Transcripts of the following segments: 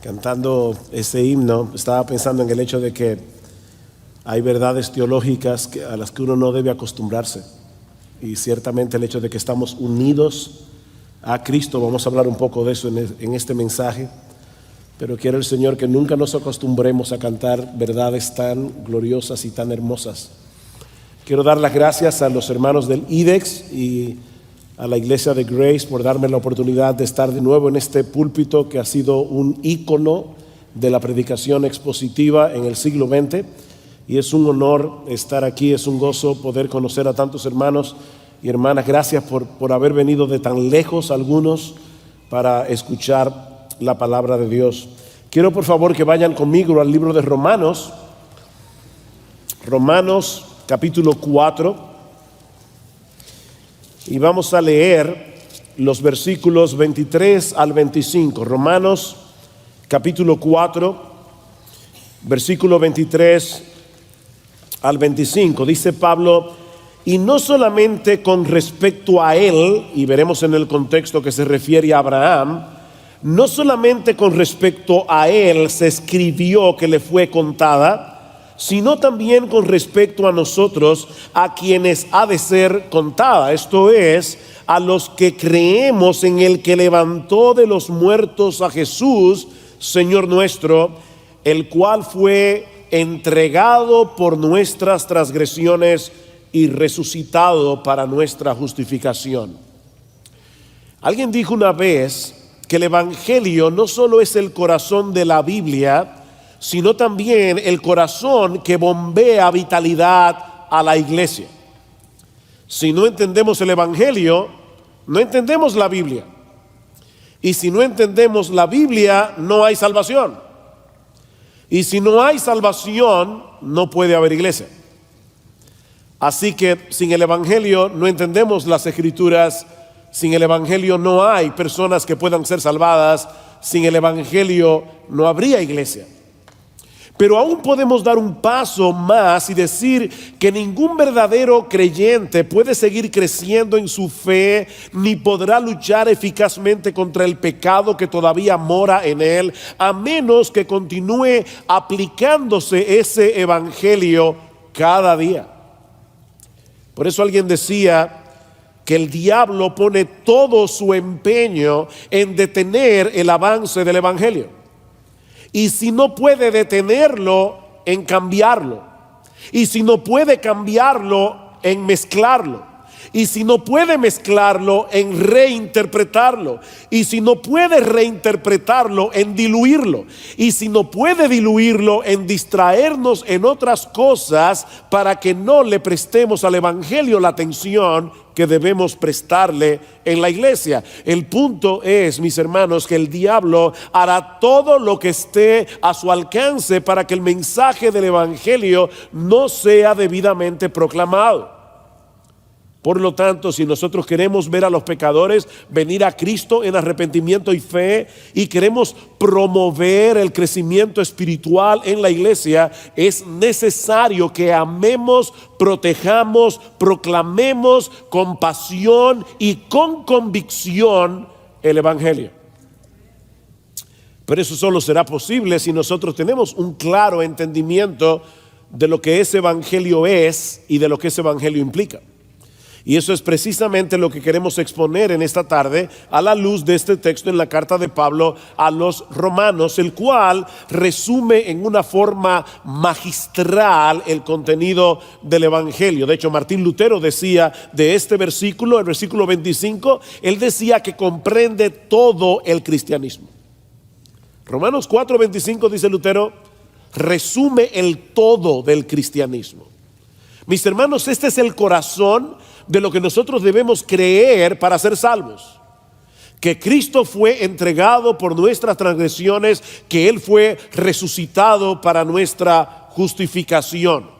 Cantando ese himno, estaba pensando en el hecho de que hay verdades teológicas a las que uno no debe acostumbrarse. Y ciertamente el hecho de que estamos unidos a Cristo, vamos a hablar un poco de eso en este mensaje. Pero quiere el Señor que nunca nos acostumbremos a cantar verdades tan gloriosas y tan hermosas. Quiero dar las gracias a los hermanos del IDEX y a la iglesia de Grace por darme la oportunidad de estar de nuevo en este púlpito que ha sido un ícono de la predicación expositiva en el siglo XX. Y es un honor estar aquí, es un gozo poder conocer a tantos hermanos y hermanas. Gracias por haber venido de tan lejos algunos para escuchar la palabra de Dios. Quiero por favor que vayan conmigo al libro de Romanos, capítulo 4, y vamos a leer los versículos 23 al 25. Romanos capítulo 4, versículo 23 al 25. Dice Pablo: y no solamente con respecto a él, y veremos en el contexto que se refiere a Abraham, no solamente con respecto a él se escribió que le fue contada, sino también con respecto a nosotros, a quienes ha de ser contada. Esto es, a los que creemos en el que levantó de los muertos a Jesús, Señor nuestro, el cual fue entregado por nuestras transgresiones y resucitado para nuestra justificación. Alguien dijo una vez que el Evangelio no solo es el corazón de la Biblia, sino también el corazón que bombea vitalidad a la iglesia. Si no entendemos el Evangelio, no entendemos la Biblia. Y si no entendemos la Biblia, no hay salvación. Y si no hay salvación, no puede haber iglesia. Así que sin el Evangelio no entendemos las Escrituras. Sin el Evangelio no hay personas que puedan ser salvadas. Sin el Evangelio no habría iglesia. Pero aún podemos dar un paso más y decir que ningún verdadero creyente puede seguir creciendo en su fe, ni podrá luchar eficazmente contra el pecado que todavía mora en él, a menos que continúe aplicándose ese evangelio cada día. Por eso alguien decía que el diablo pone todo su empeño en detener el avance del evangelio. Y si no puede detenerlo, en cambiarlo. Y si no puede cambiarlo, en mezclarlo. Y si no puede mezclarlo, en reinterpretarlo. Y si no puede reinterpretarlo, en diluirlo. Y si no puede diluirlo, en distraernos en otras cosas para que no le prestemos al evangelio la atención que debemos prestarle en la iglesia. El punto es, mis hermanos, que el diablo hará todo lo que esté a su alcance para que el mensaje del evangelio no sea debidamente proclamado. Por lo tanto, si nosotros queremos ver a los pecadores venir a Cristo en arrepentimiento y fe, y queremos promover el crecimiento espiritual en la iglesia, es necesario que amemos, protejamos, proclamemos con pasión y con convicción el evangelio. Pero eso solo será posible si nosotros tenemos un claro entendimiento de lo que ese evangelio es y de lo que ese evangelio implica. Y eso es precisamente lo que queremos exponer en esta tarde a la luz de este texto en la carta de Pablo a los romanos, el cual resume en una forma magistral el contenido del evangelio. De hecho, Martín Lutero decía de este versículo, el versículo 25, él decía que comprende todo el cristianismo. Romanos 4:25, dice Lutero, resume el todo del cristianismo. Mis hermanos, este es el corazón de lo que nosotros debemos creer para ser salvos. Que Cristo fue entregado por nuestras transgresiones, que Él fue resucitado para nuestra justificación.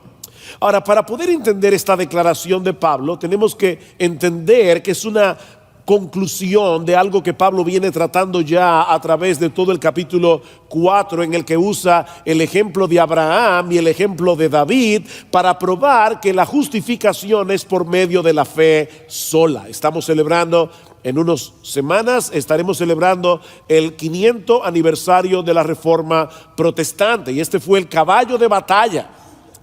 Ahora, para poder entender esta declaración de Pablo, tenemos que entender que es una conclusión de algo que Pablo viene tratando ya a través de todo el capítulo 4, en el que usa el ejemplo de Abraham y el ejemplo de David para probar que la justificación es por medio de la fe sola. Estamos celebrando en unas semanas estaremos celebrando el 500 aniversario de la Reforma Protestante, y este fue el caballo de batalla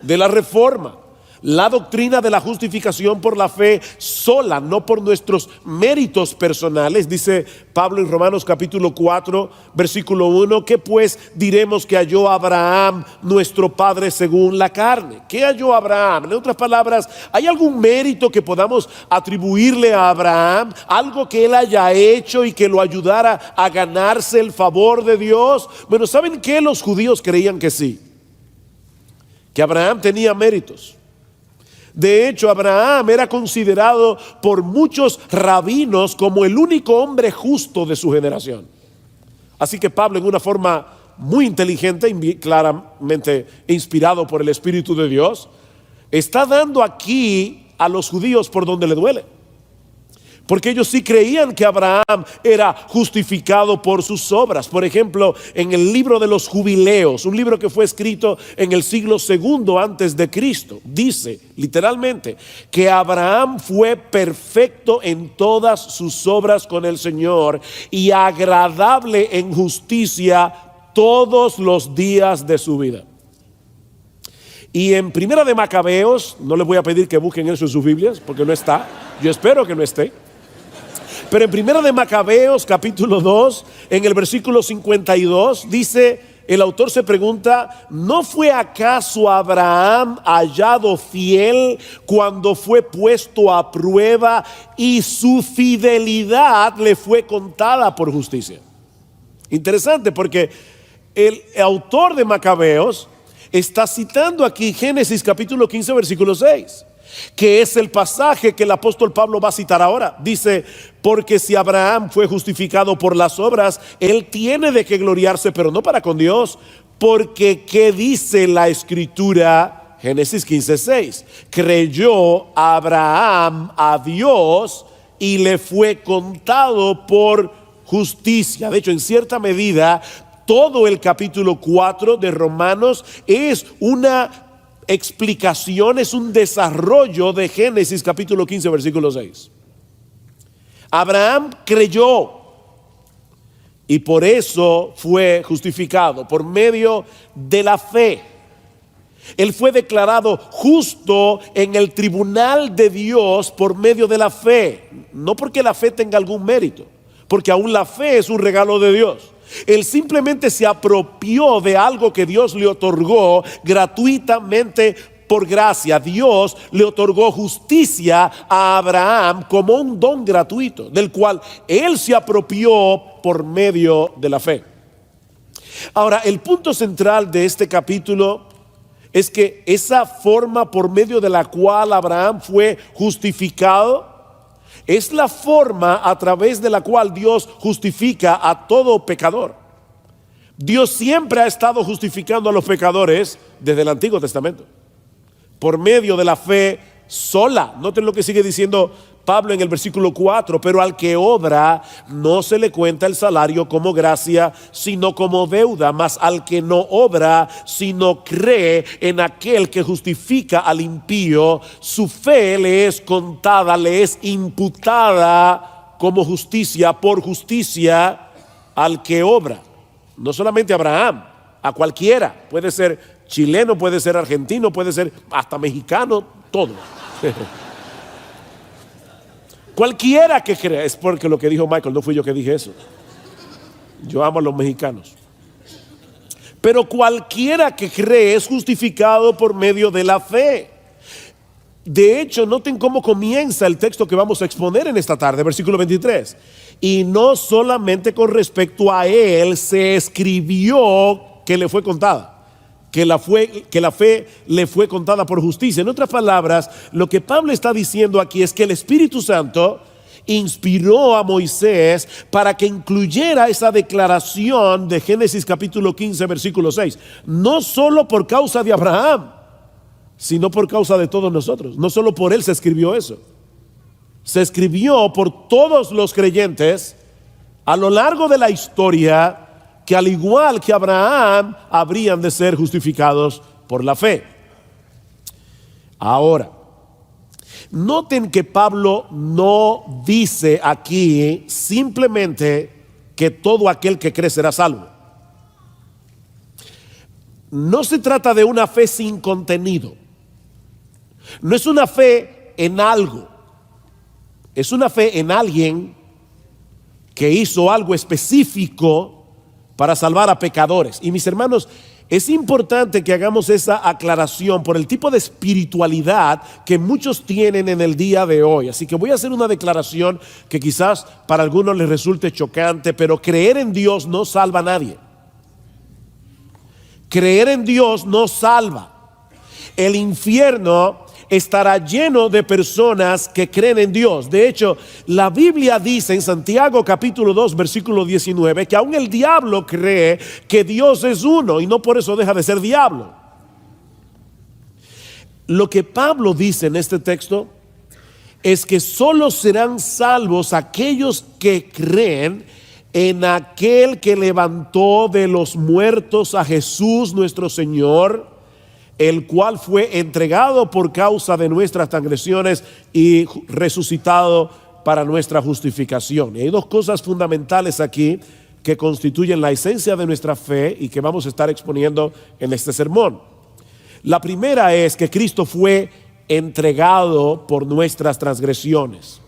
de la Reforma. La doctrina de la justificación por la fe sola, no por nuestros méritos personales. Dice Pablo en Romanos capítulo 4, versículo 1, ¿qué pues diremos que halló Abraham, nuestro padre según la carne? ¿Qué halló Abraham? En otras palabras, ¿hay algún mérito que podamos atribuirle a Abraham? ¿Algo que él haya hecho y que lo ayudara a ganarse el favor de Dios? Bueno, ¿saben qué? Los judíos creían que sí, que Abraham tenía méritos. De hecho, Abraham era considerado por muchos rabinos como el único hombre justo de su generación. Así que Pablo, en una forma muy inteligente y claramente inspirado por el Espíritu de Dios, está dando aquí a los judíos por donde le duele. Porque ellos sí creían que Abraham era justificado por sus obras. Por ejemplo, en el libro de los Jubileos, un libro que fue escrito en el siglo II antes de Cristo, dice literalmente que Abraham fue perfecto en todas sus obras con el Señor y agradable en justicia todos los días de su vida. Y en Primera de Macabeos, no les voy a pedir que busquen eso en sus Biblias porque no está, yo espero que no esté. Pero en Primera de Macabeos capítulo 2, en el versículo 52, dice, el autor se pregunta, ¿no fue acaso Abraham hallado fiel cuando fue puesto a prueba y su fidelidad le fue contada por justicia? Interesante, porque el autor de Macabeos está citando aquí Génesis capítulo 15 versículo 6, que es el pasaje que el apóstol Pablo va a citar ahora. Dice, porque si Abraham fue justificado por las obras, él tiene de qué gloriarse, pero no para con Dios, porque ¿qué dice la escritura? Génesis 15:6, creyó Abraham a Dios y le fue contado por justicia. De hecho, en cierta medida, todo el capítulo 4 de Romanos es una explicación, es un desarrollo de Génesis capítulo 15 versículo 6. Abraham creyó y por eso fue justificado por medio de la fe. Él fue declarado justo en el tribunal de Dios por medio de la fe, no porque la fe tenga algún mérito, porque aún la fe es un regalo de Dios. Él simplemente se apropió de algo que Dios le otorgó gratuitamente por gracia. Dios le otorgó justicia a Abraham como un don gratuito, del cual él se apropió por medio de la fe. Ahora, el punto central de este capítulo es que esa forma por medio de la cual Abraham fue justificado es la forma a través de la cual Dios justifica a todo pecador. Dios siempre ha estado justificando a los pecadores desde el Antiguo Testamento, por medio de la fe sola. Noten lo que sigue diciendo Pablo en el versículo 4, pero al que obra no se le cuenta el salario como gracia, sino como deuda, mas al que no obra, sino cree en aquel que justifica al impío, su fe le es contada, le es imputada como justicia, por justicia al que obra. No solamente a Abraham, a cualquiera, puede ser chileno, puede ser argentino, puede ser hasta mexicano, todo. Cualquiera que crea, es porque lo que dijo Michael, no fui yo que dije eso. Yo amo a los mexicanos. Pero cualquiera que cree es justificado por medio de la fe. De hecho, noten cómo comienza el texto que vamos a exponer en esta tarde, versículo 23. Y no solamente con respecto a él se escribió que le fue contada, que la fe le fue contada por justicia. En otras palabras, lo que Pablo está diciendo aquí es que el Espíritu Santo inspiró a Moisés para que incluyera esa declaración de Génesis capítulo 15 versículo 6, no solo por causa de Abraham, sino por causa de todos nosotros. No solo por él se escribió eso, se escribió por todos los creyentes a lo largo de la historia, que al igual que Abraham habrían de ser justificados por la fe. Ahora, Noten que Pablo no dice aquí simplemente que todo aquel que cree será salvo. No se trata de una fe sin contenido. No es una fe en algo. Es una fe en alguien que hizo algo específico para salvar a pecadores. Y mis hermanos, es importante que hagamos esa aclaración por el tipo de espiritualidad que muchos tienen en el día de hoy. Así que voy a hacer una declaración que quizás para algunos les resulte chocante, pero creer en Dios no salva a nadie. Creer en Dios no salva. El infierno estará lleno de personas que creen en Dios. De hecho, la Biblia dice en Santiago capítulo 2 versículo 19 que aún el diablo cree que Dios es uno y no por eso deja de ser diablo. Lo que Pablo dice en este texto es que solo serán salvos aquellos que creen en aquel que levantó de los muertos a Jesús nuestro Señor, el cual fue entregado por causa de nuestras transgresiones y resucitado para nuestra justificación. Y hay dos cosas fundamentales aquí que constituyen la esencia de nuestra fe y que vamos a estar exponiendo en este sermón. La primera es que Cristo fue entregado por nuestras transgresiones.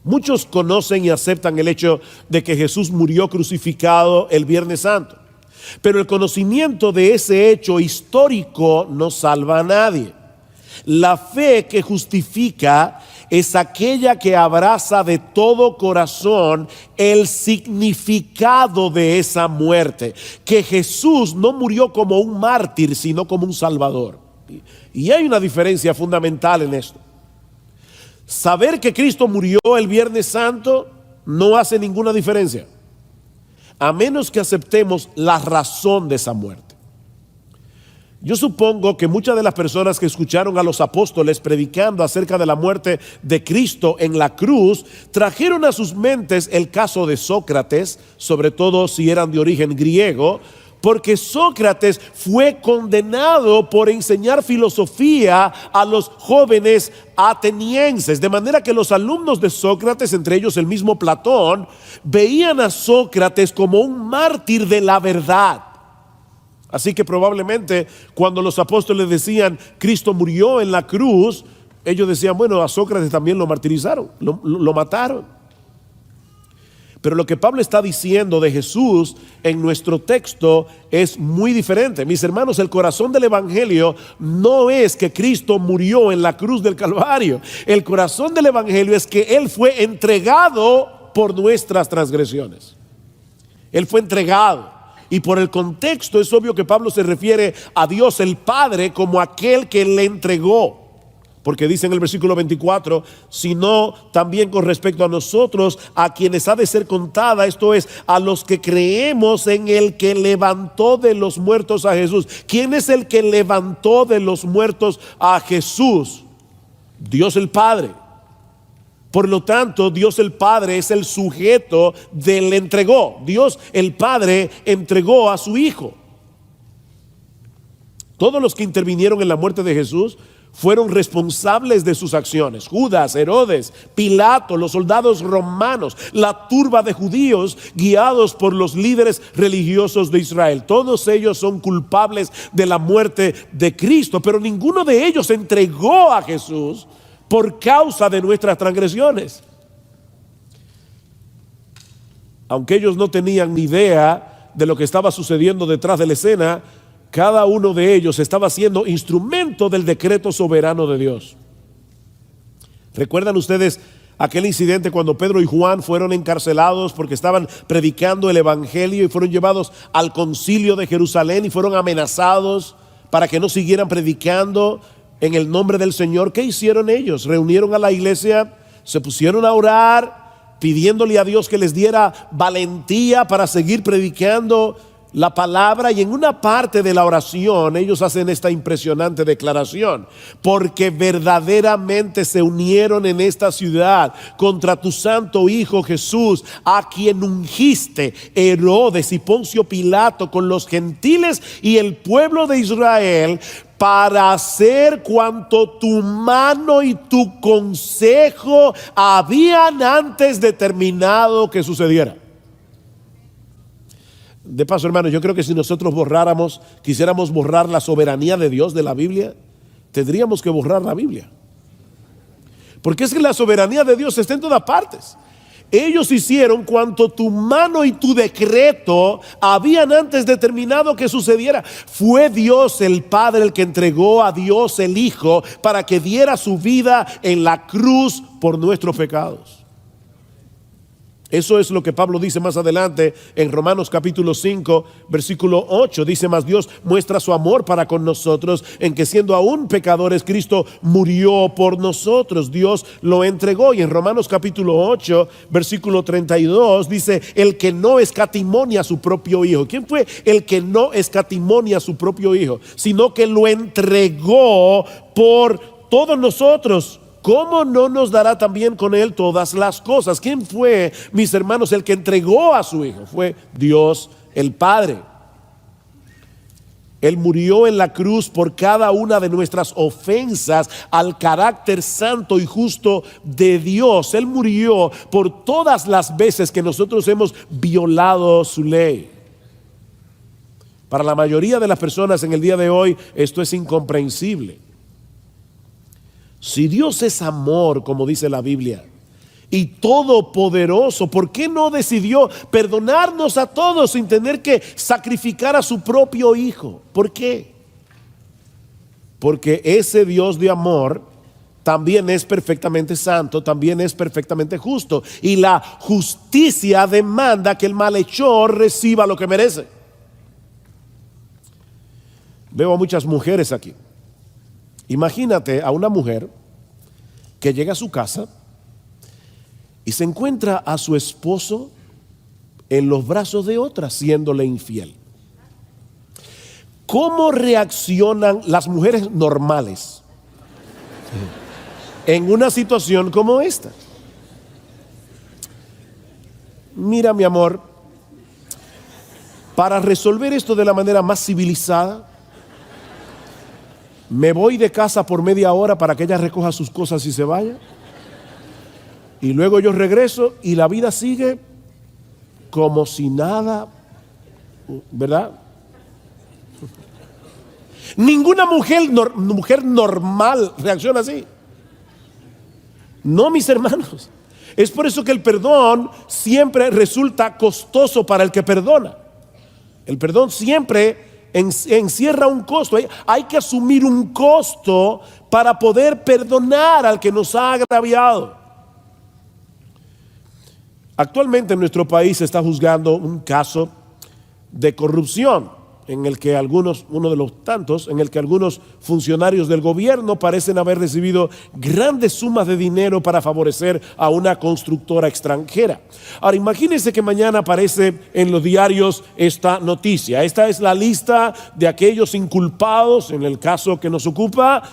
Muchos conocen y aceptan el hecho de que Jesús murió crucificado el Viernes Santo. Pero el conocimiento de ese hecho histórico no salva a nadie. La fe que justifica es aquella que abraza de todo corazón el significado de esa muerte. Que Jesús no murió como un mártir, sino como un salvador. Y hay una diferencia fundamental en esto. Saber que Cristo murió el Viernes Santo no hace ninguna diferencia, a menos que aceptemos la razón de esa muerte. Yo supongo que muchas de las personas que escucharon a los apóstoles predicando acerca de la muerte de Cristo en la cruz, trajeron a sus mentes el caso de Sócrates, sobre todo si eran de origen griego, porque Sócrates fue condenado por enseñar filosofía a los jóvenes atenienses, de manera que los alumnos de Sócrates, entre ellos el mismo Platón, veían a Sócrates como un mártir de la verdad. Así que probablemente cuando los apóstoles decían Cristo murió en la cruz, ellos decían, bueno, a Sócrates también lo martirizaron, lo mataron. Pero lo que Pablo está diciendo de Jesús en nuestro texto es muy diferente. Mis hermanos, el corazón del evangelio no es que Cristo murió en la cruz del Calvario. El corazón del evangelio es que Él fue entregado por nuestras transgresiones. Él fue entregado. Y por el contexto es obvio que Pablo se refiere a Dios el Padre como aquel que le entregó. Porque dice en el versículo 24, sino también con respecto a nosotros, a quienes ha de ser contada, esto es, a los que creemos en el que levantó de los muertos a Jesús. ¿Quién es el que levantó de los muertos a Jesús? Dios el Padre. Por lo tanto, Dios el Padre es el sujeto del entregó. Dios el Padre entregó a su Hijo. Todos los que intervinieron en la muerte de Jesús fueron responsables de sus acciones. Judas, Herodes, Pilato, los soldados romanos, la turba de judíos guiados por los líderes religiosos de Israel. Todos ellos son culpables de la muerte de Cristo, pero ninguno de ellos entregó a Jesús por causa de nuestras transgresiones. Aunque ellos no tenían ni idea de lo que estaba sucediendo detrás de la escena, cada uno de ellos estaba siendo instrumento del decreto soberano de Dios. ¿Recuerdan ustedes aquel incidente cuando Pedro y Juan fueron encarcelados porque estaban predicando el evangelio y fueron llevados al concilio de Jerusalén y fueron amenazados para que no siguieran predicando en el nombre del Señor? ¿Qué hicieron ellos? Reunieron a la iglesia, se pusieron a orar, pidiéndole a Dios que les diera valentía para seguir predicando la palabra, y en una parte de la oración ellos hacen esta impresionante declaración: porque verdaderamente se unieron en esta ciudad contra tu santo Hijo Jesús, a quien ungiste Herodes y Poncio Pilato con los gentiles y el pueblo de Israel, para hacer cuanto tu mano y tu consejo habían antes determinado que sucediera. De paso, hermanos, yo creo que si nosotros quisiéramos borrar la soberanía de Dios de la Biblia, tendríamos que borrar la Biblia. Porque es que la soberanía de Dios está en todas partes. Ellos hicieron cuanto tu mano y tu decreto habían antes determinado que sucediera. Fue Dios el Padre el que entregó a Dios el Hijo para que diera su vida en la cruz por nuestros pecados. Eso es lo que Pablo dice más adelante en Romanos capítulo 5, versículo 8. Dice: mas Dios muestra su amor para con nosotros en que siendo aún pecadores, Cristo murió por nosotros. Dios lo entregó. Y en Romanos capítulo 8, versículo 32 dice: el que no escatimonia a su propio Hijo. ¿Quién fue el que no escatimonia a su propio Hijo? Sino que lo entregó por todos nosotros. ¿Cómo no nos dará también con Él todas las cosas? ¿Quién fue, mis hermanos, el que entregó a su Hijo? Fue Dios el Padre. Él murió en la cruz por cada una de nuestras ofensas al carácter santo y justo de Dios. Él murió por todas las veces que nosotros hemos violado su ley. Para la mayoría de las personas en el día de hoy esto es incomprensible. Si Dios es amor, como dice la Biblia, y todopoderoso, ¿por qué no decidió perdonarnos a todos sin tener que sacrificar a su propio Hijo? ¿Por qué? Porque ese Dios de amor también es perfectamente santo, también es perfectamente justo, y la justicia demanda que el malhechor reciba lo que merece. Veo a muchas mujeres aquí. Imagínate a una mujer que llega a su casa y se encuentra a su esposo en los brazos de otra, siéndole infiel. ¿Cómo reaccionan las mujeres normales en una situación como esta? Mira, mi amor, para resolver esto de la manera más civilizada, me voy de casa por media hora para que ella recoja sus cosas y se vaya. Y luego yo regreso y la vida sigue como si nada, ¿verdad? Ninguna mujer normal reacciona así. No, mis hermanos. Es por eso que el perdón siempre resulta costoso para el que perdona. El perdón siempre encierra un costo. Hay que asumir un costo para poder perdonar al que nos ha agraviado. Actualmente en nuestro país se está juzgando un caso de corrupción en el que uno de los tantos, en el que algunos funcionarios del gobierno parecen haber recibido grandes sumas de dinero para favorecer a una constructora extranjera. Ahora imagínense que mañana aparece en los diarios esta noticia. Esta es la lista de aquellos inculpados en el caso que nos ocupa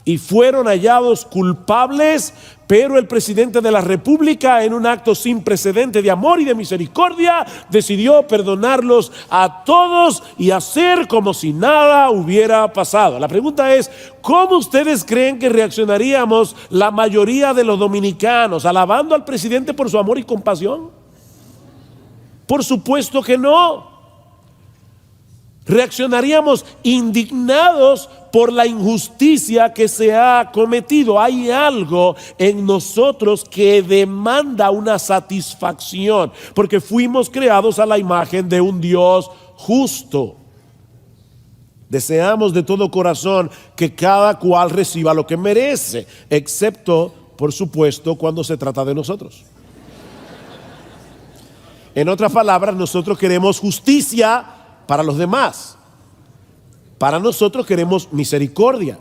y fueron hallados culpables, pero el presidente de la República, en un acto sin precedente de amor y de misericordia, decidió perdonarlos a todos y hacer como si nada hubiera pasado. La pregunta es: ¿cómo ustedes creen que reaccionaríamos la mayoría de los dominicanos? ¿Alabando al presidente por su amor y compasión? Por supuesto que no. Reaccionaríamos indignados por la injusticia que se ha cometido. Hay algo en nosotros que demanda una satisfacción, porque fuimos creados a la imagen de un Dios justo. Deseamos de todo corazón que cada cual reciba lo que merece, excepto, por supuesto, cuando se trata de nosotros. En otras palabras, nosotros queremos justicia para los demás. Para nosotros queremos misericordia.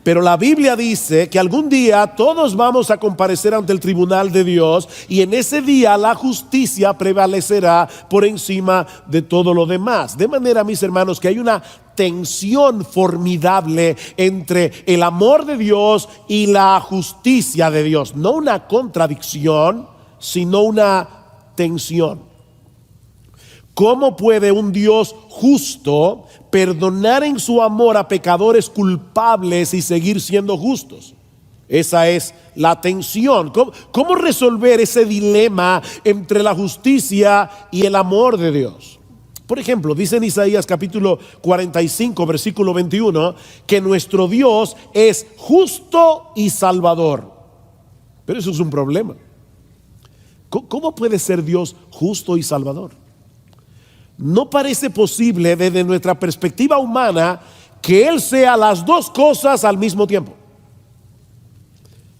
Pero la Biblia dice que algún día todos vamos a comparecer ante el tribunal de Dios, y en ese día la justicia prevalecerá por encima de todo lo demás. De manera, mis hermanos, que hay una tensión formidable entre el amor de Dios y la justicia de Dios. No una contradicción, sino una tensión. ¿Cómo puede un Dios justo perdonar en su amor a pecadores culpables y seguir siendo justos? Esa es la tensión. ¿Cómo resolver ese dilema entre la justicia y el amor de Dios? Por ejemplo, dice en Isaías capítulo 45, versículo 21, que nuestro Dios es justo y salvador. Pero eso es un problema. ¿Cómo puede ser Dios justo y salvador? No parece posible desde nuestra perspectiva humana que Él sea las dos cosas al mismo tiempo.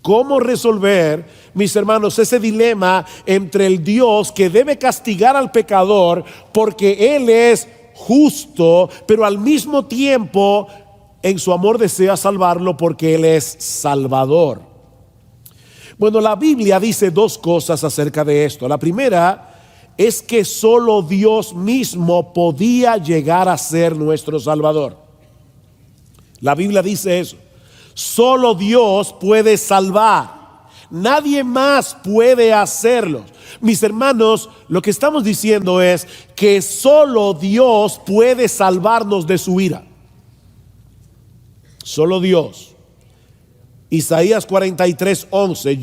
¿Cómo resolver, mis hermanos, ese dilema entre el Dios que debe castigar al pecador porque Él es justo, pero al mismo tiempo en su amor desea salvarlo porque Él es salvador? Bueno, la Biblia dice dos cosas acerca de esto. La primera es que solo Dios mismo podía llegar a ser nuestro Salvador. La Biblia dice eso. Solo Dios puede salvar. Nadie más puede hacerlo. Mis hermanos, lo que estamos diciendo es que solo Dios puede salvarnos de su ira. Solo Dios. Isaías 43:11,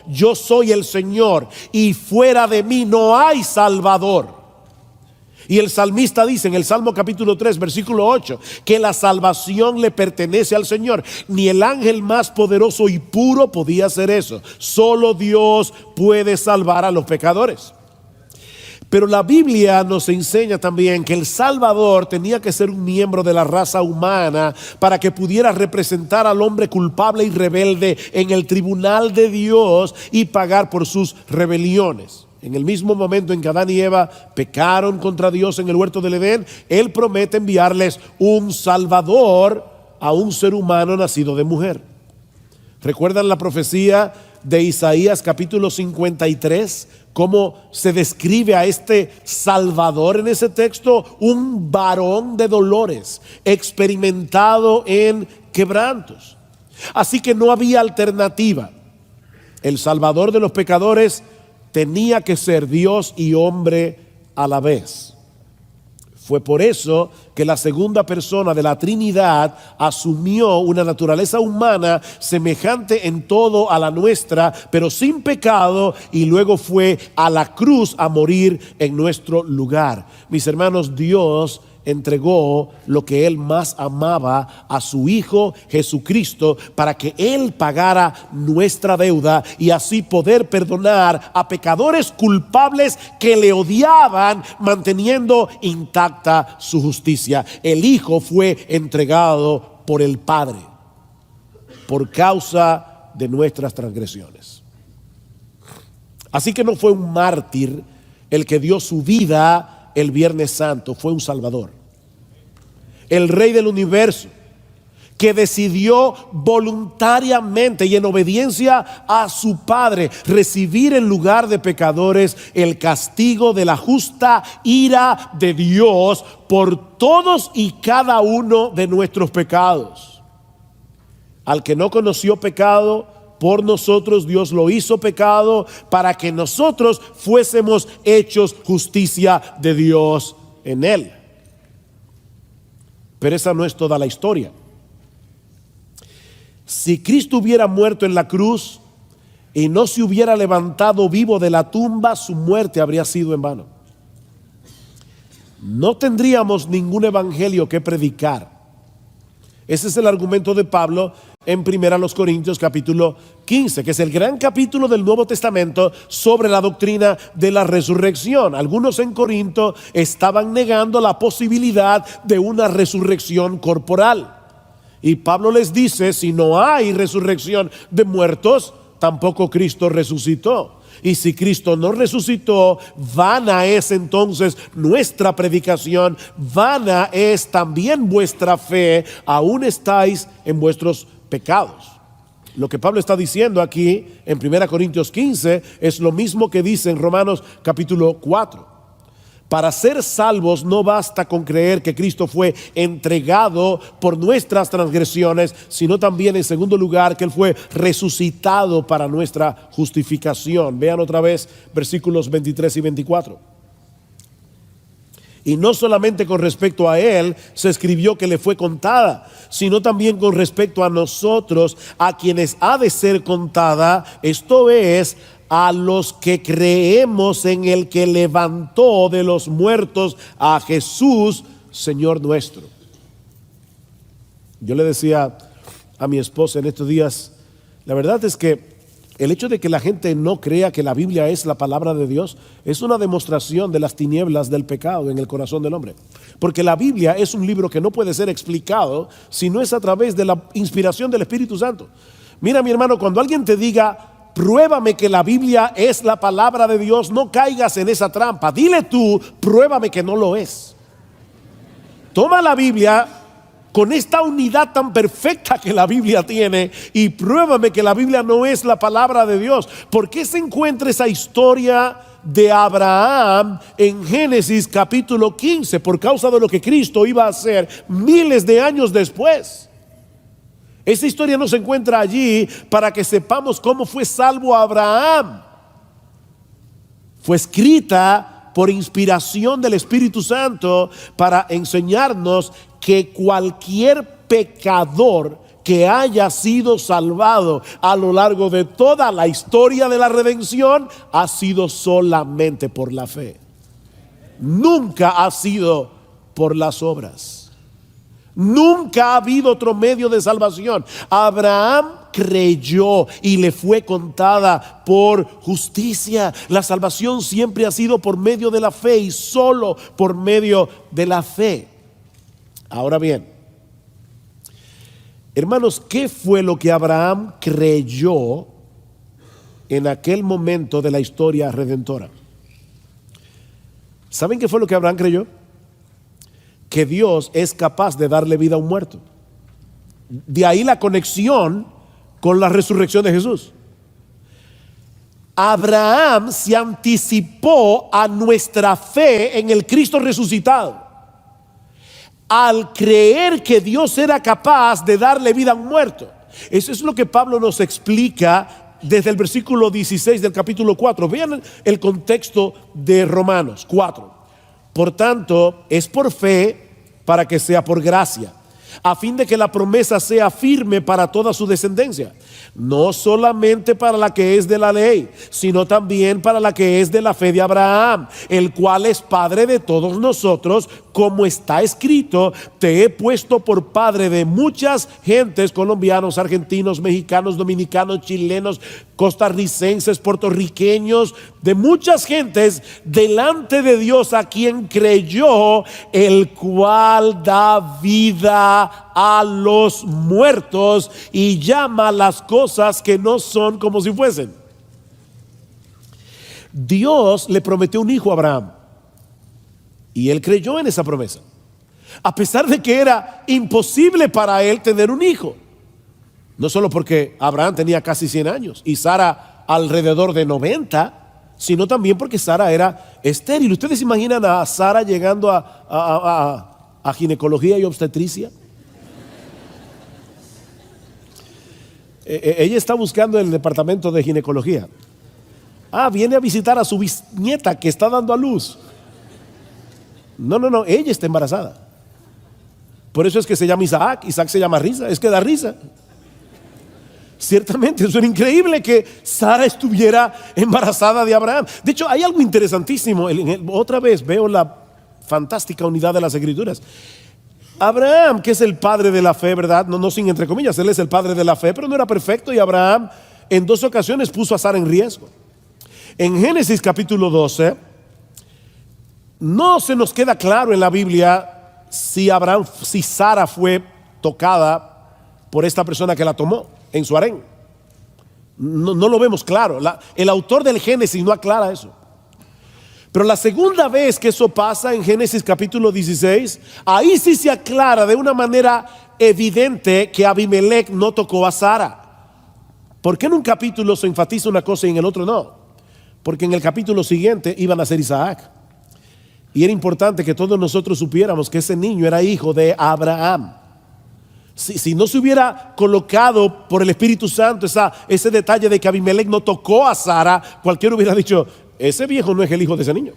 yo soy el Señor y fuera de mí no hay salvador. Y el salmista dice en el Salmo capítulo 3 versículo 8 que la salvación le pertenece al Señor. Ni el ángel más poderoso y puro podía hacer eso. Solo Dios puede salvar a los pecadores. Pero la Biblia nos enseña también que el Salvador tenía que ser un miembro de la raza humana para que pudiera representar al hombre culpable y rebelde en el tribunal de Dios y pagar por sus rebeliones. En el mismo momento en que Adán y Eva pecaron contra Dios en el huerto del Edén, Él promete enviarles un Salvador a un ser humano nacido de mujer. ¿Recuerdan la profecía de Isaías capítulo 53? ¿Cómo se describe a este Salvador en ese texto? Un varón de dolores, experimentado en quebrantos. Así que no había alternativa. El Salvador de los pecadores tenía que ser Dios y hombre a la vez. Fue por eso que la segunda persona de la Trinidad asumió una naturaleza humana semejante en todo a la nuestra, pero sin pecado, y luego fue a la cruz a morir en nuestro lugar. Mis hermanos, Dios entregó lo que Él más amaba a su Hijo Jesucristo para que Él pagara nuestra deuda y así poder perdonar a pecadores culpables que le odiaban, manteniendo intacta su justicia. El Hijo fue entregado por el Padre por causa de nuestras transgresiones. Así que no fue un mártir el que dio su vida el Viernes Santo, fue un Salvador. El Rey del universo, que decidió voluntariamente y en obediencia a su Padre recibir en lugar de pecadores el castigo de la justa ira de Dios por todos y cada uno de nuestros pecados. Al que no conoció pecado, por nosotros Dios lo hizo pecado para que nosotros fuésemos hechos justicia de Dios en Él. Pero esa no es toda la historia. Si Cristo hubiera muerto en la cruz y no se hubiera levantado vivo de la tumba, su muerte habría sido en vano. No tendríamos ningún evangelio que predicar. Ese es el argumento de Pablo en 1 Corintios capítulo 15, que es el gran capítulo del Nuevo Testamento sobre la doctrina de la resurrección. Algunos en Corinto estaban negando la posibilidad de una resurrección corporal. Y Pablo les dice, si no hay resurrección de muertos, tampoco Cristo resucitó. Y si Cristo no resucitó, vana es entonces nuestra predicación, vana es también vuestra fe, aún estáis en vuestros pecados. Lo que Pablo está diciendo aquí en 1 Corintios 15 es lo mismo que dice en Romanos capítulo 4. Para ser salvos no basta con creer que Cristo fue entregado por nuestras transgresiones, sino también en segundo lugar que Él fue resucitado para nuestra justificación. Vean otra vez versículos 23 y 24. Y no solamente con respecto a él se escribió que le fue contada, sino también con respecto a nosotros, a quienes ha de ser contada, esto es, a los que creemos en el que levantó de los muertos a Jesús, Señor nuestro. Yo le decía a mi esposa en estos días, la verdad es que el hecho de que la gente no crea que la Biblia es la palabra de Dios es una demostración de las tinieblas del pecado en el corazón del hombre. Porque la Biblia es un libro que no puede ser explicado si no es a través de la inspiración del Espíritu Santo. Mira, mi hermano, cuando alguien te diga, pruébame que la Biblia es la palabra de Dios, no caigas en esa trampa. Dile tú, pruébame que no lo es. Toma la Biblia con esta unidad tan perfecta que la Biblia tiene y pruébame que la Biblia no es la palabra de Dios. ¿Por qué se encuentra esa historia de Abraham en Génesis capítulo 15? Por causa de lo que Cristo iba a hacer miles de años después. Esa historia no se encuentra allí para que sepamos cómo fue salvo Abraham. Fue escrita por inspiración del Espíritu Santo para enseñarnos que cualquier pecador que haya sido salvado a lo largo de toda la historia de la redención ha sido solamente por la fe. Nunca ha sido por las obras. Nunca ha habido otro medio de salvación. Abraham creyó y le fue contada por justicia. La salvación siempre ha sido por medio de la fe y solo por medio de la fe. Ahora bien, hermanos, ¿qué fue lo que Abraham creyó en aquel momento de la historia redentora? ¿Saben qué fue lo que Abraham creyó? Que Dios es capaz de darle vida a un muerto. De ahí la conexión con la resurrección de Jesús. Abraham se anticipó a nuestra fe en el Cristo resucitado al creer que Dios era capaz de darle vida a un muerto. Eso es lo que Pablo nos explica desde el versículo 16 del capítulo 4. Vean el contexto de Romanos 4. Por tanto, es por fe para que sea por gracia, a fin de que la promesa sea firme para toda su descendencia, no solamente para la que es de la ley, sino también para la que es de la fe de Abraham, el cual es padre de todos nosotros, como está escrito: te he puesto por padre de muchas gentes, colombianos, argentinos, mexicanos, dominicanos, chilenos, costarricenses, puertorriqueños, de muchas gentes delante de Dios, a quien creyó, el cual da vida a los muertos y llama las cosas que no son como si fuesen. Dios le prometió un hijo a Abraham y él creyó en esa promesa, a pesar de que era imposible para él tener un hijo. No solo porque Abraham tenía casi 100 años y Sara alrededor de 90, sino también porque Sara era estéril. ¿Ustedes imaginan a Sara llegando a ginecología y obstetricia? Ella está buscando el departamento de ginecología. Viene a visitar a su bisnieta que está dando a luz. No, ella está embarazada. Por eso es que se llama Isaac. Isaac se llama risa, es que da risa. Ciertamente, eso era increíble que Sara estuviera embarazada de Abraham. De hecho, hay algo interesantísimo. Otra vez veo la fantástica unidad de las Escrituras. Abraham, que es el padre de la fe, ¿verdad? No sin entre comillas, él es el padre de la fe, pero no era perfecto, y Abraham en 2 ocasiones puso a Sara en riesgo. En Génesis capítulo 12, no se nos queda claro en la Biblia si Sara fue tocada por esta persona que la tomó en su harén. No lo vemos claro. El autor del Génesis no aclara eso. Pero la segunda vez que eso pasa, en Génesis capítulo 16, ahí sí se aclara de una manera evidente que Abimelech no tocó a Sara. ¿Por qué en un capítulo se enfatiza una cosa y en el otro no? Porque en el capítulo siguiente iba a nacer Isaac. Y era importante que todos nosotros supiéramos que ese niño era hijo de Abraham. Si no se hubiera colocado por el Espíritu Santo ese detalle de que Abimelech no tocó a Sara, cualquiera hubiera dicho: ese viejo no es el hijo de ese niño.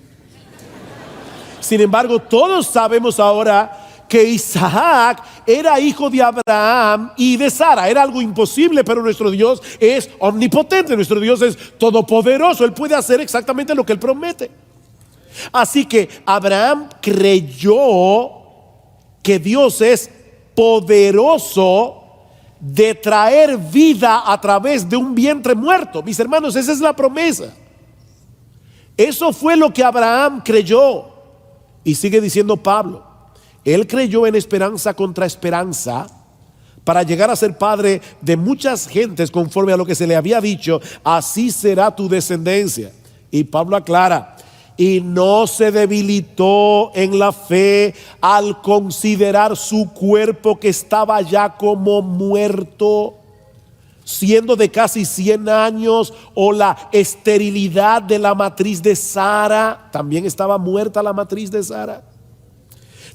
Sin embargo, todos sabemos ahora que Isaac era hijo de Abraham y de Sara. Era algo imposible, pero nuestro Dios es omnipotente, nuestro Dios es todopoderoso. Él puede hacer exactamente lo que Él promete. Así que Abraham creyó que Dios es poderoso de traer vida a través de un vientre muerto. Mis hermanos, esa es la promesa. Eso fue lo que Abraham creyó. Y sigue diciendo Pablo, él creyó en esperanza contra esperanza para llegar a ser padre de muchas gentes conforme a lo que se le había dicho, así será tu descendencia. Y Pablo aclara, y no se debilitó en la fe al considerar su cuerpo que estaba ya como muerto, siendo de casi 100 años, o la esterilidad de la matriz de Sara. También estaba muerta la matriz de Sara.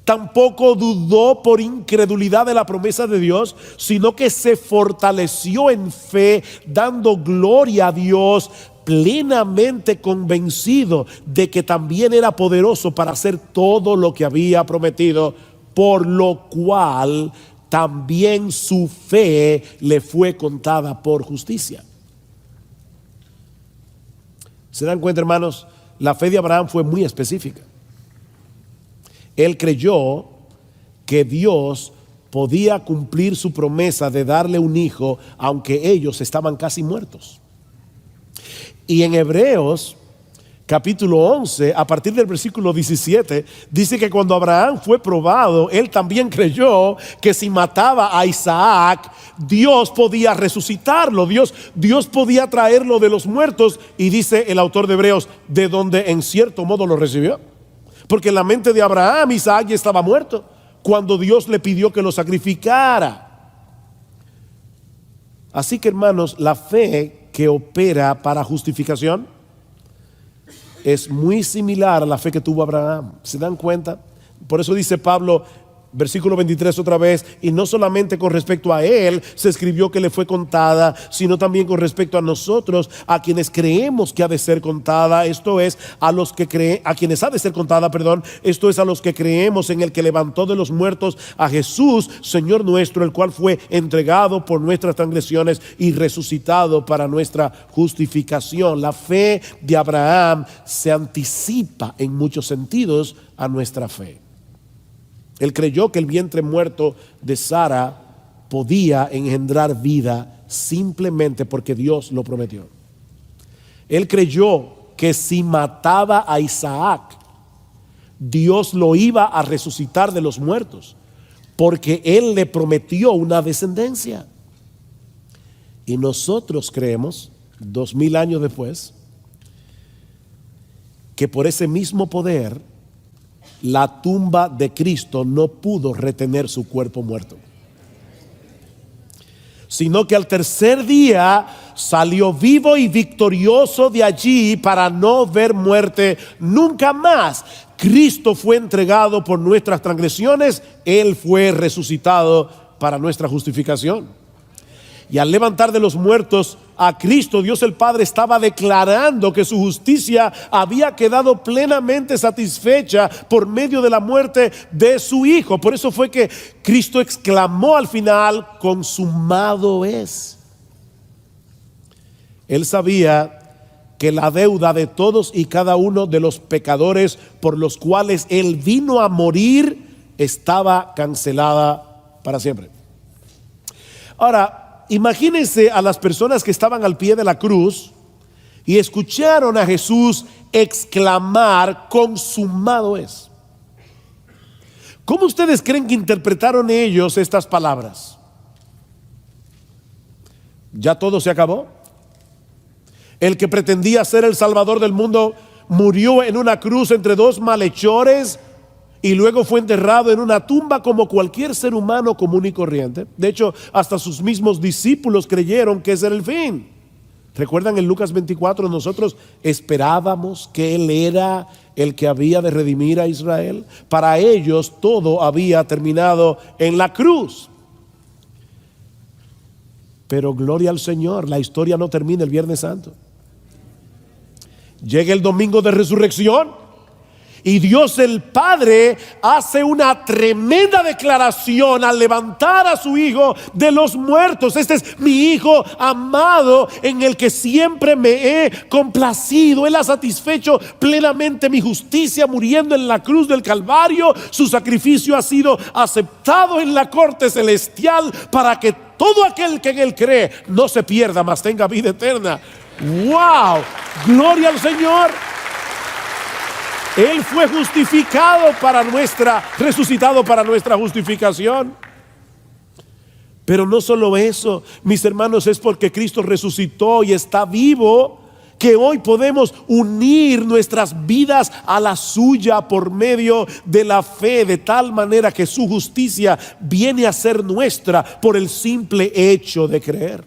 Tampoco dudó por incredulidad de la promesa de Dios, sino que se fortaleció en fe, dando gloria a Dios, plenamente convencido de que también era poderoso para hacer todo lo que había prometido, por lo cual también su fe le fue contada por justicia. ¿Se dan cuenta, hermanos? La fe de Abraham fue muy específica. Él creyó que Dios podía cumplir su promesa de darle un hijo, aunque ellos estaban casi muertos. Y en Hebreos capítulo 11, a partir del versículo 17, dice que cuando Abraham fue probado, él también creyó que si mataba a Isaac, Dios podía resucitarlo, Dios podía traerlo de los muertos. Y dice el autor de Hebreos, de donde en cierto modo lo recibió. Porque en la mente de Abraham, Isaac ya estaba muerto cuando Dios le pidió que lo sacrificara. Así que, hermanos, la fe que opera para justificación es muy similar a la fe que tuvo Abraham. ¿Se dan cuenta? Por eso dice Pablo, versículo 23 otra vez, y no solamente con respecto a él se escribió que le fue contada, sino también con respecto a nosotros, a quienes creemos que ha de ser contada. Esto es a quienes ha de ser contada, esto es a los que creemos en el que levantó de los muertos a Jesús, Señor nuestro, el cual fue entregado por nuestras transgresiones y resucitado para nuestra justificación. La fe de Abraham se anticipa en muchos sentidos a nuestra fe. Él creyó que el vientre muerto de Sara podía engendrar vida simplemente porque Dios lo prometió. Él creyó que si mataba a Isaac, Dios lo iba a resucitar de los muertos, porque Él le prometió una descendencia. Y nosotros creemos, 2000 años después, que por ese mismo poder, la tumba de Cristo no pudo retener su cuerpo muerto, sino que al tercer día salió vivo y victorioso de allí para no ver muerte nunca más. Cristo fue entregado por nuestras transgresiones, Él fue resucitado para nuestra justificación. Y al levantar de los muertos a Cristo, Dios el Padre estaba declarando que su justicia había quedado plenamente satisfecha por medio de la muerte de su Hijo. Por eso fue que Cristo exclamó al final, consumado es. Él sabía que la deuda de todos y cada uno de los pecadores por los cuales Él vino a morir estaba cancelada para siempre. Ahora, imagínense a las personas que estaban al pie de la cruz y escucharon a Jesús exclamar, consumado es. ¿Cómo ustedes creen que interpretaron ellos estas palabras? ¿Ya todo se acabó? El que pretendía ser el Salvador del mundo murió en una cruz entre dos malhechores y luego fue enterrado en una tumba como cualquier ser humano común y corriente. De hecho, hasta sus mismos discípulos creyeron que ese era el fin. ¿Recuerdan en Lucas 24? Nosotros esperábamos que Él era el que había de redimir a Israel. Para ellos todo había terminado en la cruz. Pero gloria al Señor, la historia no termina el Viernes Santo. Llega el domingo de resurrección Y Dios el Padre hace una tremenda declaración al levantar a su Hijo de los muertos. Este es mi Hijo amado, en el que siempre me he complacido. Él ha satisfecho plenamente mi justicia muriendo en la cruz del Calvario. Su sacrificio ha sido aceptado en la corte celestial para que todo aquel que en Él cree no se pierda, mas tenga vida eterna. ¡Wow! ¡Gloria al Señor! Él fue resucitado para nuestra justificación. Pero no solo eso, mis hermanos, es porque Cristo resucitó y está vivo, que hoy podemos unir nuestras vidas a la suya por medio de la fe, de tal manera que su justicia viene a ser nuestra por el simple hecho de creer.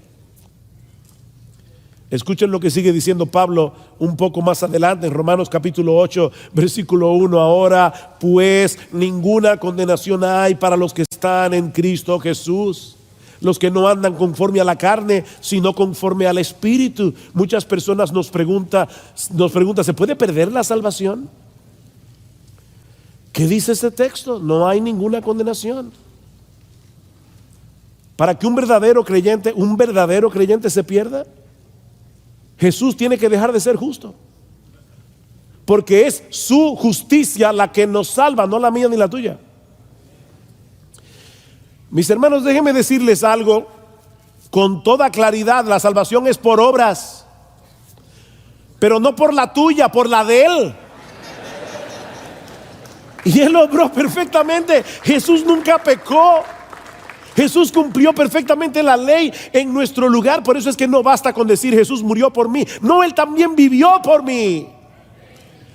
Escuchen lo que sigue diciendo Pablo un poco más adelante en Romanos capítulo 8, versículo 1. Ahora pues ninguna condenación hay para los que están en Cristo Jesús, los que no andan conforme a la carne, sino conforme al Espíritu. Muchas personas nos preguntan, ¿se puede perder la salvación? ¿Qué dice este texto? No hay ninguna condenación. Para que un verdadero creyente se pierda, Jesús tiene que dejar de ser justo, porque es su justicia la que nos salva, no la mía ni la tuya. Mis hermanos, déjenme decirles algo con toda claridad: la salvación es por obras, pero no por la tuya, por la de Él. Y Él obró perfectamente. Jesús nunca pecó. Jesús cumplió perfectamente la ley en nuestro lugar. Por eso es que no basta con decir Jesús murió por mí. No, Él también vivió por mí.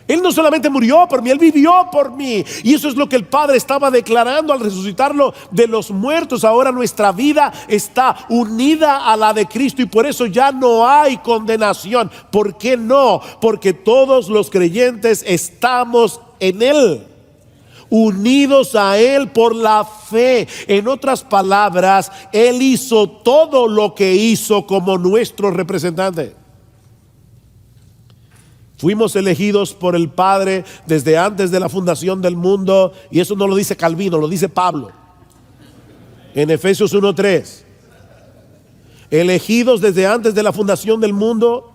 Él no solamente murió por mí, Él vivió por mí. Y eso es lo que el Padre estaba declarando al resucitarlo de los muertos. Ahora nuestra vida está unida a la de Cristo, y por eso ya no hay condenación. ¿Por qué no? Porque todos los creyentes estamos en Él, unidos a Él por la fe. En otras palabras, Él hizo todo lo que hizo como nuestro representante. Fuimos elegidos por el Padre desde antes de la fundación del mundo, y eso no lo dice Calvino, lo dice Pablo en Efesios 1:3. Elegidos desde antes de la fundación del mundo,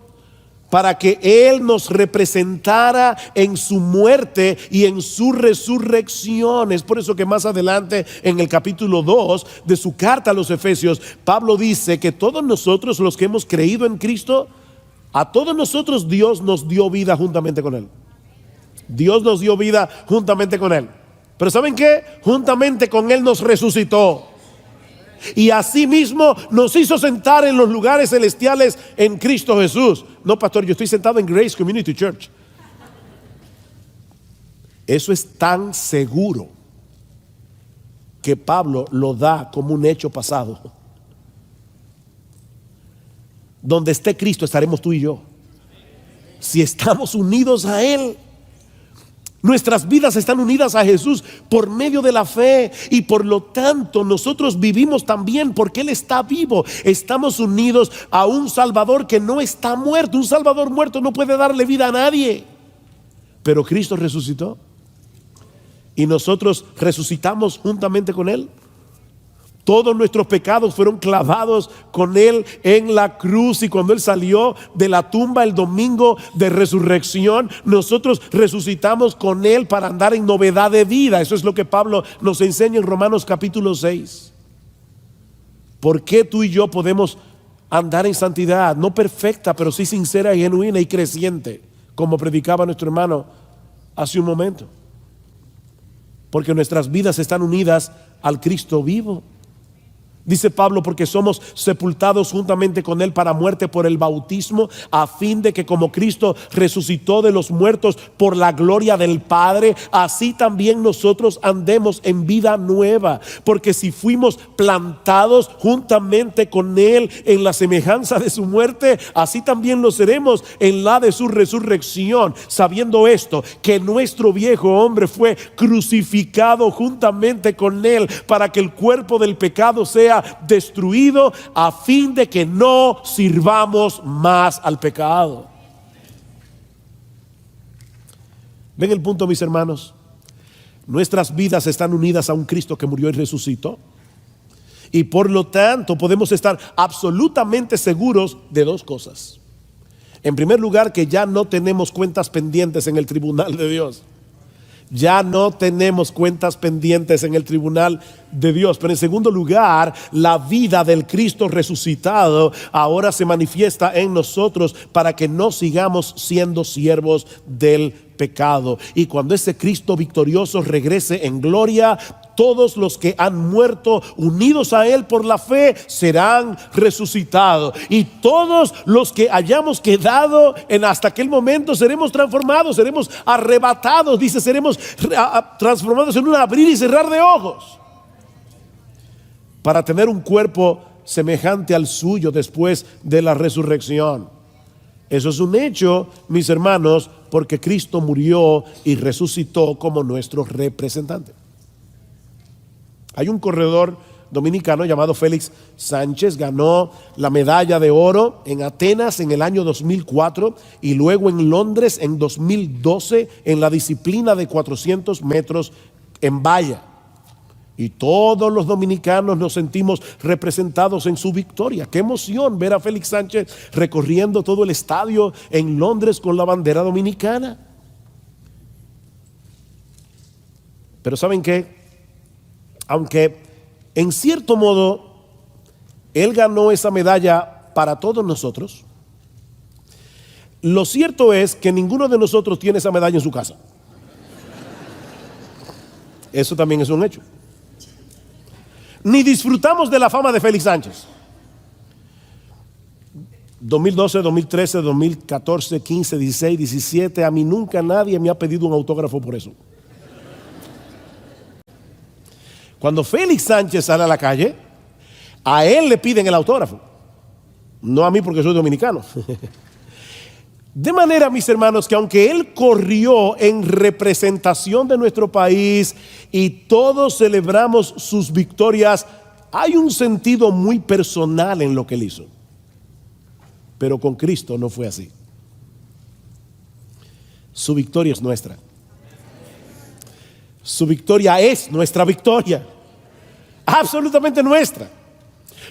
para que Él nos representara en su muerte y en su resurrección. Es por eso que más adelante en el capítulo 2 de su carta a los Efesios, Pablo dice que todos nosotros, los que hemos creído en Cristo, a todos nosotros Dios nos dio vida juntamente con Él. Dios nos dio vida juntamente con Él. Pero ¿saben qué? Juntamente con Él nos resucitó. Y asimismo nos hizo sentar en los lugares celestiales en Cristo Jesús. No, pastor, yo estoy sentado en Grace Community Church. Eso es tan seguro que Pablo lo da como un hecho pasado. Donde esté Cristo estaremos tú y yo. Si estamos unidos a Él, nuestras vidas están unidas a Jesús por medio de la fe, y por lo tanto nosotros vivimos también porque Él está vivo. Estamos unidos a un Salvador que no está muerto. Un Salvador muerto no puede darle vida a nadie, pero Cristo resucitó y nosotros resucitamos juntamente con Él. Todos nuestros pecados fueron clavados con Él en la cruz, y cuando Él salió de la tumba el domingo de resurrección, nosotros resucitamos con Él para andar en novedad de vida. Eso es lo que Pablo nos enseña en Romanos capítulo 6. ¿Por qué tú y yo podemos andar en santidad? No perfecta, pero sí sincera y genuina y creciente, como predicaba nuestro hermano hace un momento. Porque nuestras vidas están unidas al Cristo vivo. Dice Pablo, porque somos sepultados juntamente con Él para muerte por el bautismo, a fin de que como Cristo resucitó de los muertos por la gloria del Padre, así también nosotros andemos en vida nueva. Porque si fuimos plantados juntamente con Él en la semejanza de su muerte, así también lo seremos en la de su resurrección, sabiendo esto, que nuestro viejo hombre fue crucificado juntamente con Él, para que el cuerpo del pecado sea destruido, a fin de que no sirvamos más al pecado. ¿Ven el punto, mis hermanos? Nuestras vidas están unidas a un Cristo que murió y resucitó. Y por lo tanto podemos estar absolutamente seguros de dos cosas. En primer lugar, que ya no tenemos cuentas pendientes en el tribunal de Dios. Ya no tenemos cuentas pendientes en el tribunal de Dios. Pero en segundo lugar, la vida del Cristo resucitado ahora se manifiesta en nosotros para que no sigamos siendo siervos del pecado. Y cuando ese Cristo victorioso regrese en gloria, todos los que han muerto unidos a Él por la fe serán resucitados. Y todos los que hayamos quedado en hasta aquel momento seremos transformados, seremos arrebatados. Dice, seremos transformados en un abrir y cerrar de ojos, para tener un cuerpo semejante al suyo después de la resurrección. Eso es un hecho, mis hermanos, porque Cristo murió y resucitó como nuestro representante. Hay un corredor dominicano llamado Félix Sánchez, ganó la medalla de oro en Atenas en el año 2004 y luego en Londres en 2012 en la disciplina de 400 metros en valla. Y todos los dominicanos nos sentimos representados en su victoria. Qué emoción ver a Félix Sánchez recorriendo todo el estadio en Londres con la bandera dominicana. Pero ¿saben qué? Aunque en cierto modo él ganó esa medalla para todos nosotros, lo cierto es que ninguno de nosotros tiene esa medalla en su casa. Eso también es un hecho. Ni disfrutamos de la fama de Félix Sánchez. 2012, 2013, 2014, 15, 16, 17, a mí nunca nadie me ha pedido un autógrafo por eso. Cuando Félix Sánchez sale a la calle, a él le piden el autógrafo, no a mí porque soy dominicano. De manera, mis hermanos, que aunque él corrió en representación de nuestro país y todos celebramos sus victorias, hay un sentido muy personal en lo que él hizo. Pero con Cristo no fue así. Su victoria es nuestra. Su victoria es nuestra victoria, absolutamente nuestra.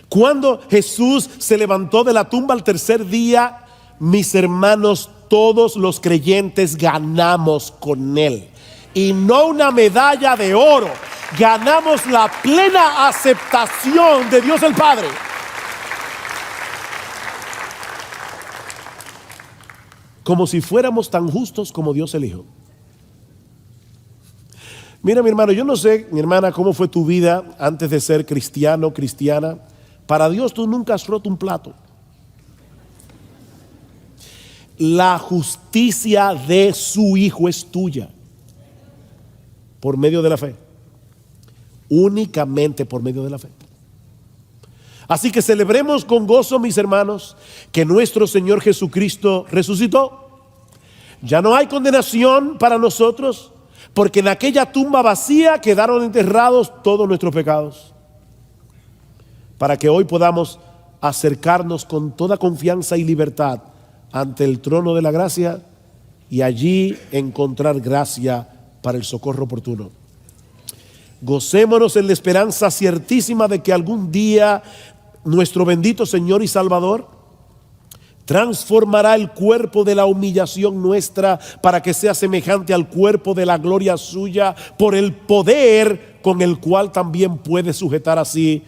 Cuando Jesús se levantó de la tumba al tercer día, mis hermanos, todos los creyentes ganamos con Él. Y no una medalla de oro, ganamos la plena aceptación de Dios el Padre. Como si fuéramos tan justos como Dios el Hijo. Mira, mi hermano, yo no sé, mi hermana, cómo fue tu vida antes de ser cristiano, cristiana. Para Dios tú nunca has roto un plato. La justicia de su Hijo es tuya por medio de la fe. Únicamente por medio de la fe. Así que celebremos con gozo, mis hermanos, que nuestro Señor Jesucristo resucitó. Ya no hay condenación para nosotros, porque en aquella tumba vacía quedaron enterrados todos nuestros pecados, para que hoy podamos acercarnos con toda confianza y libertad ante el trono de la gracia y allí encontrar gracia para el socorro oportuno. Gocémonos en la esperanza ciertísima de que algún día nuestro bendito Señor y Salvador transformará el cuerpo de la humillación nuestra para que sea semejante al cuerpo de la gloria suya, por el poder con el cual también puede sujetar así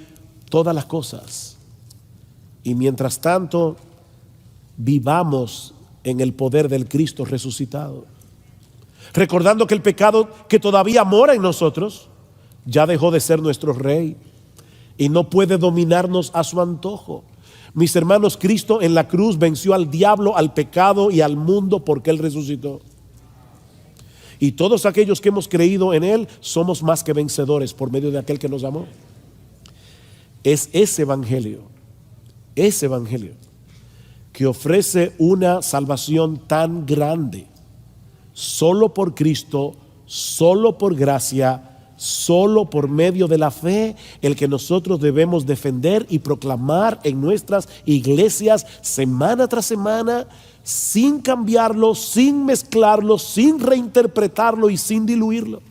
todas las cosas. Y mientras tanto, vivamos en el poder del Cristo resucitado, recordando que el pecado que todavía mora en nosotros ya dejó de ser nuestro rey y no puede dominarnos a su antojo. Mis hermanos, Cristo en la cruz venció al diablo, al pecado y al mundo porque Él resucitó. Y todos aquellos que hemos creído en Él somos más que vencedores por medio de aquel que nos amó. Es ese evangelio que ofrece una salvación tan grande, solo por Cristo, solo por gracia, solo por medio de la fe, el que nosotros debemos defender y proclamar en nuestras iglesias semana tras semana, sin cambiarlo, sin mezclarlo, sin reinterpretarlo y sin diluirlo.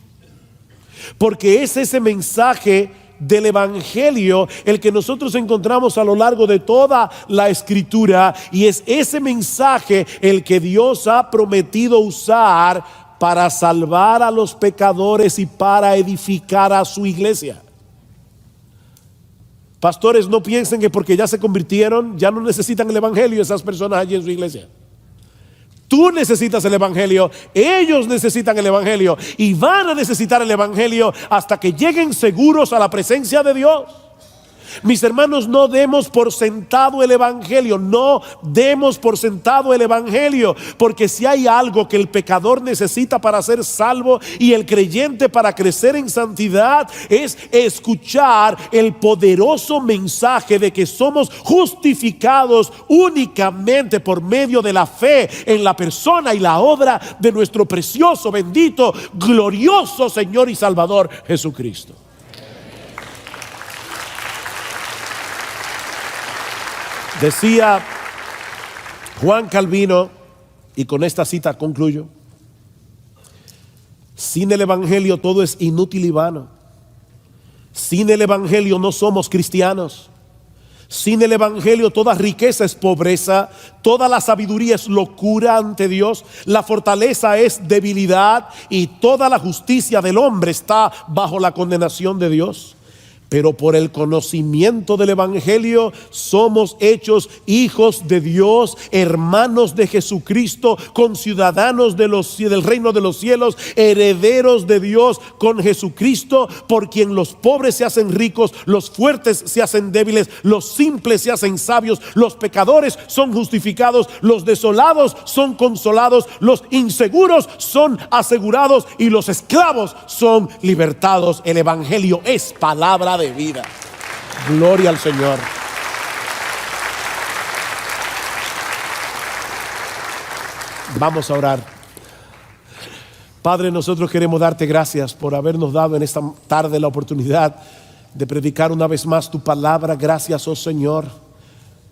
Porque es ese mensaje del Evangelio el que nosotros encontramos a lo largo de toda la Escritura, y es ese mensaje el que Dios ha prometido usar para salvar a los pecadores y para edificar a su iglesia. Pastores, no piensen que porque ya se convirtieron ya no necesitan el Evangelio esas personas allí en su iglesia. Tú necesitas el Evangelio, ellos necesitan el Evangelio y van a necesitar el Evangelio hasta que lleguen seguros a la presencia de Dios. Mis hermanos, no demos por sentado el Evangelio, no demos por sentado el Evangelio, porque si hay algo que el pecador necesita para ser salvo y el creyente para crecer en santidad, es escuchar el poderoso mensaje de que somos justificados únicamente por medio de la fe en la persona y la obra de nuestro precioso, bendito, glorioso Señor y Salvador Jesucristo. Decía Juan Calvino, y con esta cita concluyo: sin el Evangelio todo es inútil y vano. Sin el Evangelio no somos cristianos. Sin el Evangelio toda riqueza es pobreza, toda la sabiduría es locura ante Dios, la fortaleza es debilidad y toda la justicia del hombre está bajo la condenación de Dios. Pero por el conocimiento del Evangelio somos hechos hijos de Dios, hermanos de Jesucristo, conciudadanos del reino de los cielos, herederos de Dios con Jesucristo, por quien los pobres se hacen ricos, los fuertes se hacen débiles, los simples se hacen sabios, los pecadores son justificados, los desolados son consolados, los inseguros son asegurados y los esclavos son libertados. El Evangelio es palabra de vida. Gloria al Señor. Vamos a orar. Padre, nosotros queremos darte gracias por habernos dado en esta tarde la oportunidad de predicar una vez más tu palabra. Gracias, oh Señor,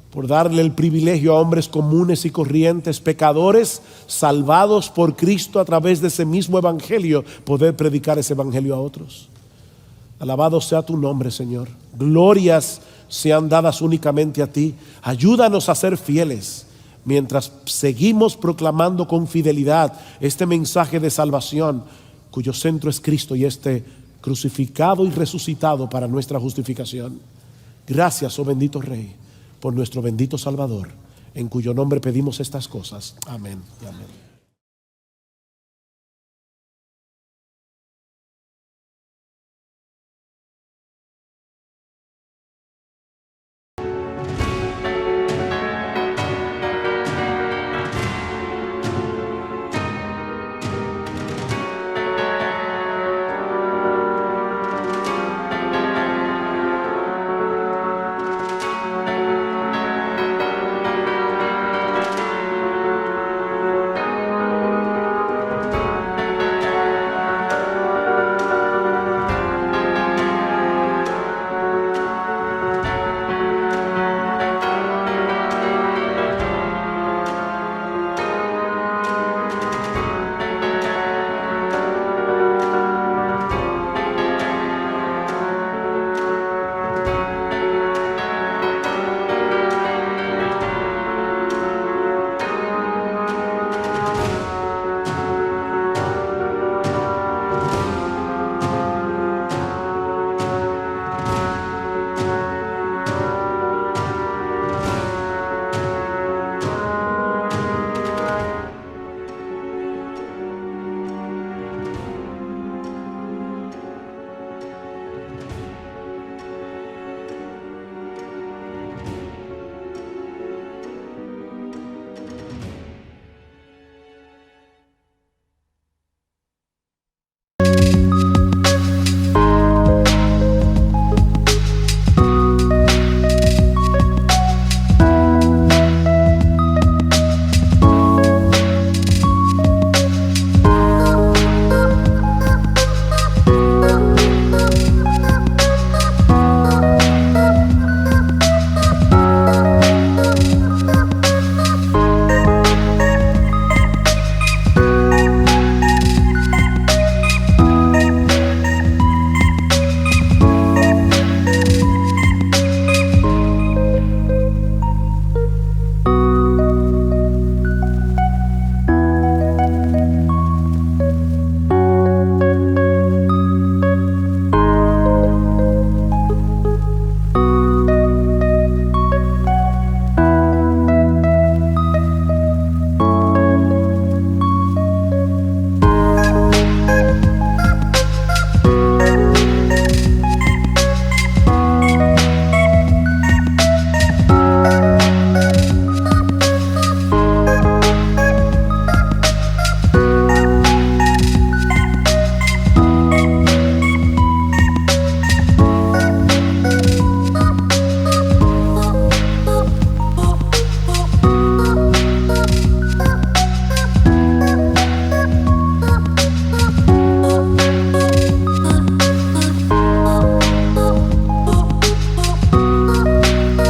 por darle el privilegio a hombres comunes y corrientes, pecadores, salvados por Cristo a través de ese mismo Evangelio, poder predicar ese Evangelio a otros. Alabado sea tu nombre, Señor. Glorias sean dadas únicamente a ti. Ayúdanos a ser fieles mientras seguimos proclamando con fidelidad este mensaje de salvación, cuyo centro es Cristo y este crucificado y resucitado para nuestra justificación. Gracias, oh bendito Rey, por nuestro bendito Salvador, en cuyo nombre pedimos estas cosas. Amén y amén.